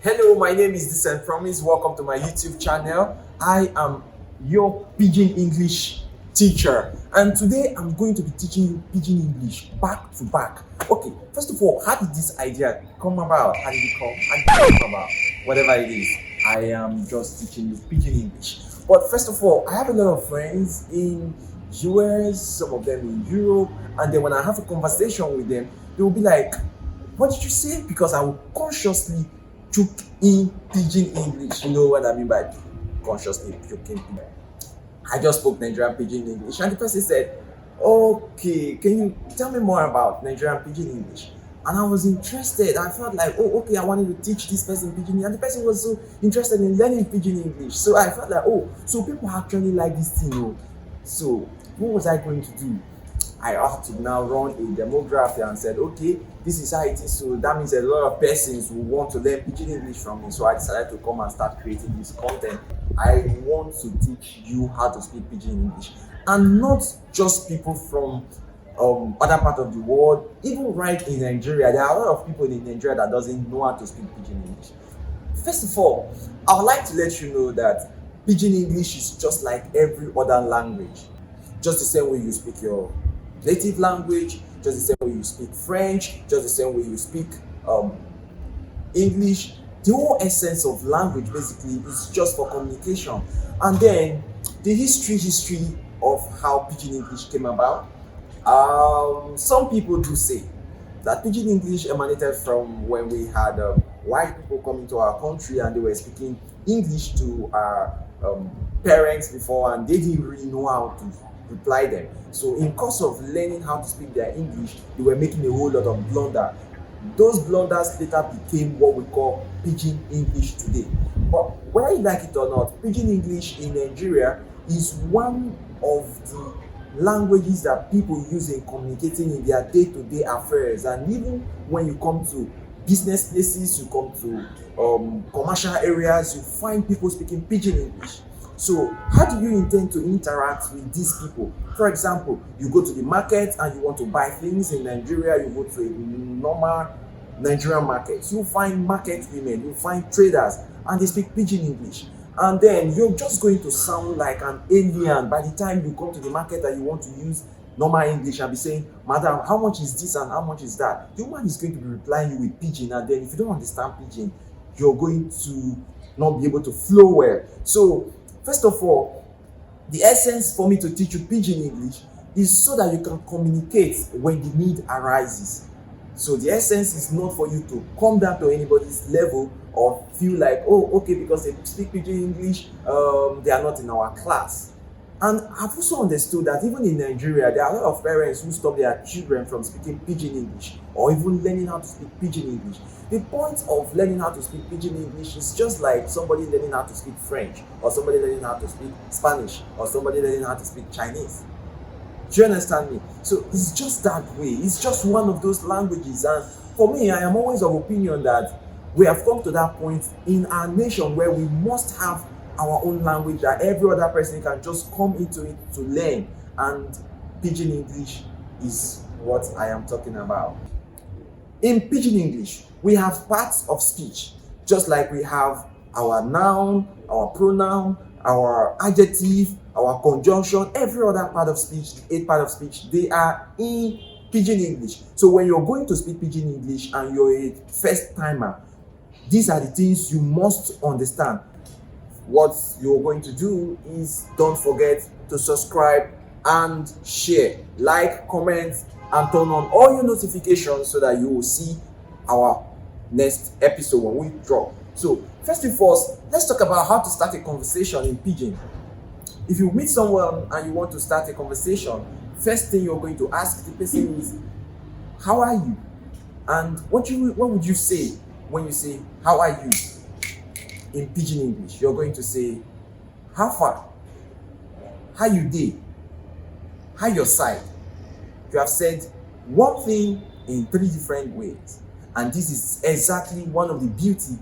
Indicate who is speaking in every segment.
Speaker 1: Hello, my name is Decent Promise. Welcome to my YouTube channel. I am your Pidgin English teacher, and today I'm going to be teaching you Pidgin English back to back. Okay, first of all, how did this idea come about? How did it come? How did it come about? Whatever it is, I am just teaching you Pidgin English. But first of all, I have a lot of friends in US, some of them in Europe, and then when I have a conversation with them, they will be like, "What did you say?" Because I will consciously choke in Pidgin English. You know what I mean by consciously choking? I just spoke Nigerian Pidgin English, and the person said, "Okay, can you tell me more about Nigerian Pidgin English?" And I was interested. I felt like, oh, okay, I wanted to teach this person Pidgin, and the person was so interested in learning Pidgin English. So I felt like, oh, so people actually like this thing. Oh. So what was I going to do? I had to now run a demography and said, okay, this is how it is. So that means a lot of persons who want to learn Pidgin English from me. So I decided to come and start creating this content. I want to teach you how to speak Pidgin English, and not just people from other part of the world. Even right in Nigeria, there are a lot of people in Nigeria that doesn't know how to speak Pidgin English. First of all, I would like to let you know that Pidgin English is just like every other language. Just the same way you speak your native language, just the same way you speak French, just the same way you speak English. The whole essence of language basically is just for communication. And then the history of how Pidgin English came about. Some people do say that Pidgin English emanated from when we had white people coming to our country and they were speaking English to our parents before, and they didn't really know how to reply them. So in course of learning how to speak their English, they were making a whole lot of blunder. Those blunders later became what we call Pidgin English today. But whether you like it or not, Pidgin English in Nigeria is one of the languages that people use in communicating in their day-to-day affairs. And even when you come to business places, you come to commercial areas, you find people speaking Pidgin English. So how do you intend to interact with these people? For example, you go to the market and you want to buy things in Nigeria, you go to a normal Nigerian market, you find market women, you find traders, and they speak Pidgin English. And then you're just going to sound like an alien by the time you come to the market and you want to use normal English and be saying, "Madam, how much is this and how much is that?" The woman is going to be replying you with Pidgin, and then if you don't understand Pidgin, you're going to not be able to flow well. So first of all, the essence for me to teach you Pidgin English is so that you can communicate when the need arises. So the essence is not for you to come down to anybody's level or feel like, oh, okay, because they speak Pidgin English, they are not in our class. And I've also understood that even in Nigeria, there are a lot of parents who stop their children from speaking Pidgin English or even learning how to speak Pidgin English. The point of learning how to speak Pidgin English is just like somebody learning how to speak French, or somebody learning how to speak Spanish, or somebody learning how to speak Chinese. Do you understand me? So it's just that way. It's just one of those languages. And for me, I am always of opinion that we have come to that point in our nation where we must have our own language that every other person can just come into it to learn. And Pidgin English is what I am talking about. In Pidgin English, we have parts of speech, just like we have our noun, our pronoun, our adjective, our conjunction, every other part of speech, the 8 part of speech, they are in Pidgin English. So when you're going to speak Pidgin English and you're a first timer, these are the things you must understand. What you're going to do is, don't forget to subscribe and share, like, comment, and turn on all your notifications so that you will see our next episode when we drop. So first and first, let's talk about how to start a conversation in Pidgin. If you meet someone and you want to start a conversation, first thing you're going to ask the person is, "How are you?" And what would you say when you say, "How are you?" in Pidgin English? You're going to say, "How far? How you dey? How your side?" You have said one thing in 3 different ways, and this is exactly one of the beauty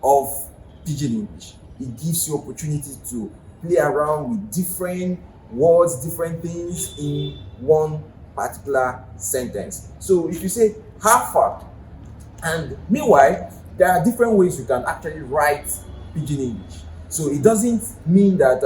Speaker 1: of Pidgin English. It gives you opportunity to play around with different words, different things in one particular sentence. So if you say "how far," and meanwhile there are different ways you can actually write Pidgin English. So it doesn't mean that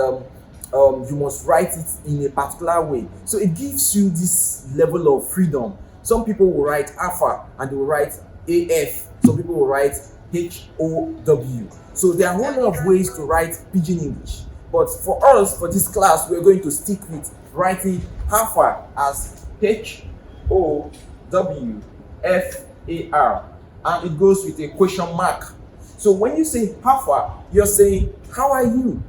Speaker 1: you must write it in a particular way. So it gives you this level of freedom. Some people will write alpha and they will write AF. Some people will write HOW. So there are a whole lot of ways to write Pidgin English. But for us, for this class, we're going to stick with writing alpha as HOWFAR, and it goes with a question mark. So when you say alpha, you're saying, how are you?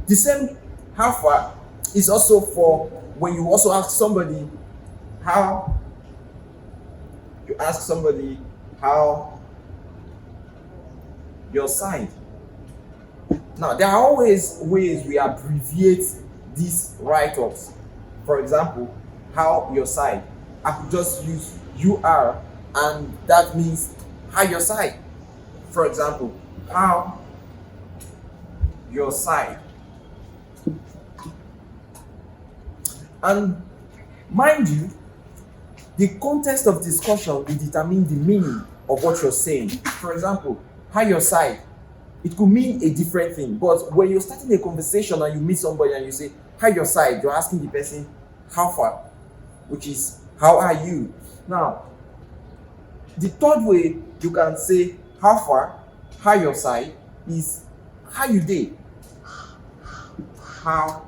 Speaker 1: The same alpha is also for when you also ask somebody how, you ask somebody how your side. Now, there are always ways we abbreviate these write-ups. For example, how your side. I could just use UR, and that means how your side. For example, how your side. And mind you, the context of discussion will determine the meaning of what you're saying. For example, how your side. It could mean a different thing, but when you're starting a conversation and you meet somebody and you say, how your side, you're asking the person, how far, which is, how are you? Now, the third way you can say, how far, how your side, is, how you dey? How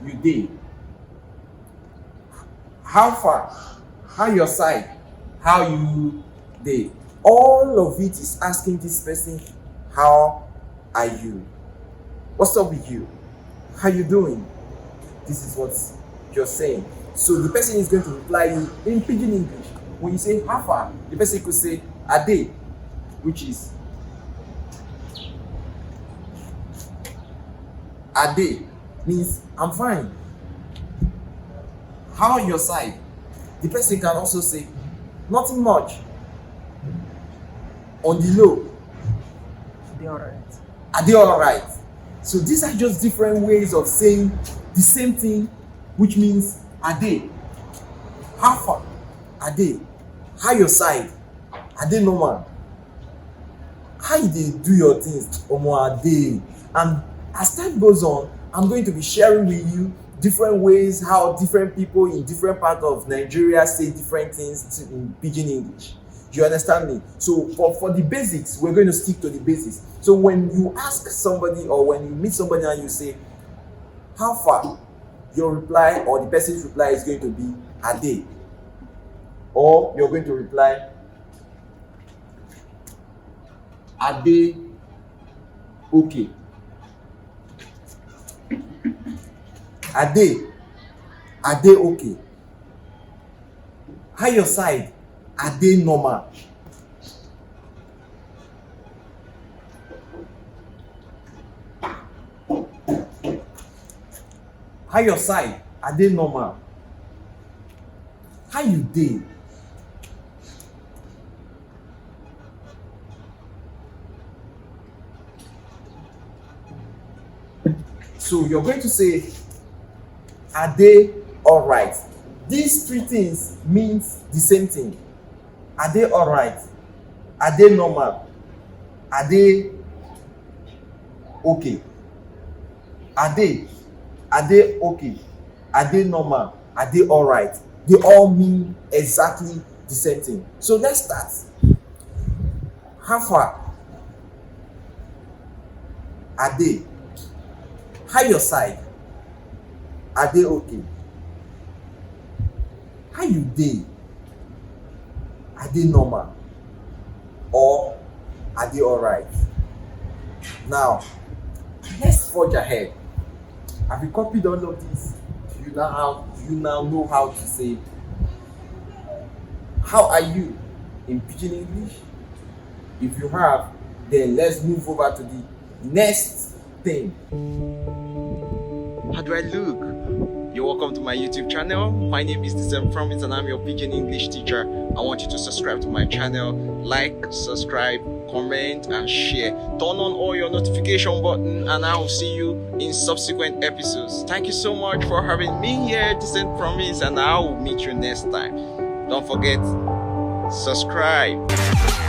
Speaker 1: you dey? How far, how your side, how you dey? All of it is asking this person, how are you? What's up with you? How you doing? This is what you're saying. So the person is going to reply you in Pidgin English. When you say how far, the person could say a day, which is a day means I'm fine. How on your side? The person can also say nothing much. On the low, are they all right? So these are just different ways of saying the same thing, which means are they? How far? Are they? How your side? Are they normal? How they do your things? Are they? And as time goes on, I'm going to be sharing with you different ways how different people in different parts of Nigeria say different things in Pidgin English. You understand me? So for the basics, we're going to stick to the basics. So when you ask somebody or when you meet somebody and you say, how far? Your reply or the person's reply is going to be, a day. Or you're going to reply, a day, okay. A day, okay. How your side? Are they normal? How your side? Are they normal? How you dey? So you're going to say, are they all right? These three things means the same thing. Are they all right? Are they normal? Are they okay? Are they okay? Are they normal? Are they all right? They all mean exactly the same thing. So let's start. How far? Are they? How your side? Are they okay? How you dey? Are they normal? Or are they alright? Now, let's forge ahead. Have you copied all of this? Do you now know how to say, how are you in Pidgin English? If you have, then let's move over to the next thing.
Speaker 2: How do I look? You're welcome to my YouTube channel. My name is Tisem Promise and I'm your Pidgin English teacher. I want you to subscribe to my channel, like, subscribe, comment and share. Turn on all your notification button and I will see you in subsequent episodes. Thank you so much for having me here, Tisem Promise, and I will meet you next time. Don't forget, subscribe.